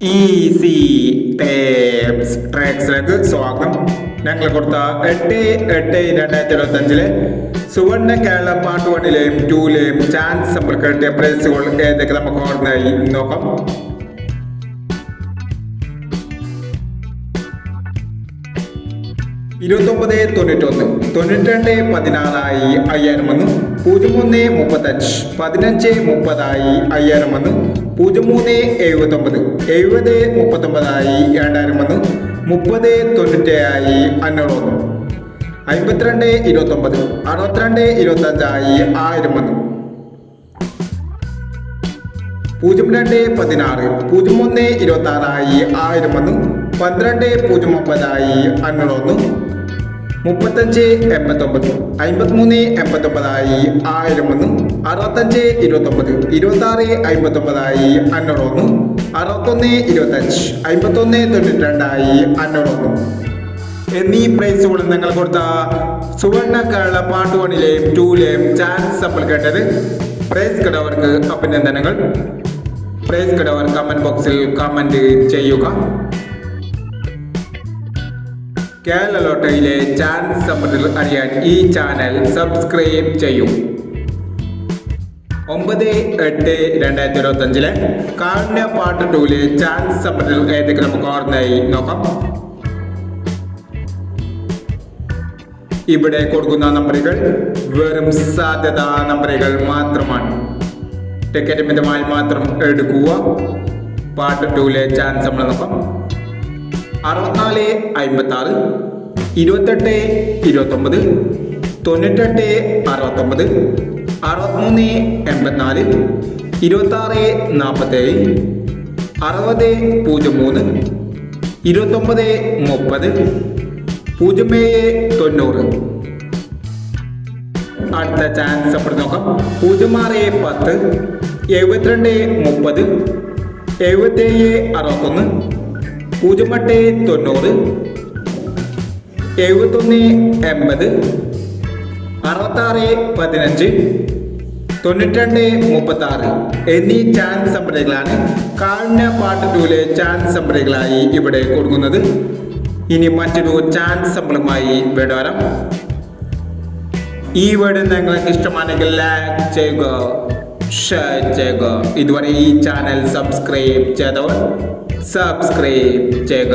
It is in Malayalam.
ഈസി ടേപ്സ് ട്രാക്സിലേക്ക് സ്വാഗതം. ഞങ്ങൾ കൊടുത്ത 8/8/2025 സുവർണ കേരള പാർട്ട് 1ലെയും 2ലെയും ചാൻസ് നമ്മൾ കിട്ടിയ പ്രൈസുകൾ ഏതൊക്കെ നമുക്ക് ഓർമ്മയായി നോക്കാം. ഇരുപത്തൊമ്പത് 91 92 16 5001 01 35 15 30 5001 03 79 70 39 2001 30 97 501 52 29 62 25 1001 02 16 01 26 1001 12 09 501 35 89 53 89 1001 65 29 26 59 501 61 25 51 92 501 എന്നീ പ്രൈസുകൾ നിങ്ങൾ കൊടുത്ത സുവർണ കേരള പാർട്ട് 1ലെയും 2ലെയും ചാൻസ് നമ്മൾ കേട്ടത്. പ്രൈസ് കിടവർക്ക് അഭിനന്ദനങ്ങൾ. പ്രൈസ് കിടവർ കമന്റ് ബോക്സിൽ കമന്റ് ചെയ്യുക. കേരള ലോട്ടറിയിലെ ചാൻസ് സമ്മറിൽ അറിയാൻ ഈ ചാനൽ സബ്സ്ക്രൈബ് ചെയ്യൂ. 9/8/2025 കാരുണ്യ പാർട്ട് 2ലെ ചാൻസ് സമ്മറിൽ ഏതൊക്കെ നമുക്ക് ഓർമ്മയായി നോക്കാം. ഇവിടെ കൊടുക്കുന്ന നമ്പറുകൾ വെറും സാധ്യതാ നമ്പറുകൾ മാത്രമാണ്. ടിക്കറ്റ് മിതമായി മാത്രം എടുക്കുക. പാർട്ട് 2ലെ ചാൻസ് നമ്മൾ നോക്കാം. 64 56 28 29 98 69 63 84 26 47 60 03 29 30 07 90. അടുത്ത ചാൻസ് അപ്പോൾ നോക്കാം. 06 10 72 30 77 61 08 90 71 80 66 15 92 36 എന്നീ ചാൻസ് നമ്പറുകളാണ് കാരുണ്യ പാർട്ട് 2ലെ ചാൻസ് നമ്പറുകളായി ഇവിടെ കൊടുക്കുന്നത്. ഇനി മറ്റൊരു ചാൻസ് നമ്പറുമായി വരാം. ഈ വീഡിയോ നിങ്ങൾക്ക് ഇഷ്ടമാണെങ്കിൽ ലൈക്ക് ചെയ്യുക, ഷെയർ ചെയ്യുക. ഇതുവരെ ഈ ചാനൽ സബ്സ്ക്രൈബ് ചെയ്തവർ സബ്സ്ക്രൈബ് ചെയ്യുക.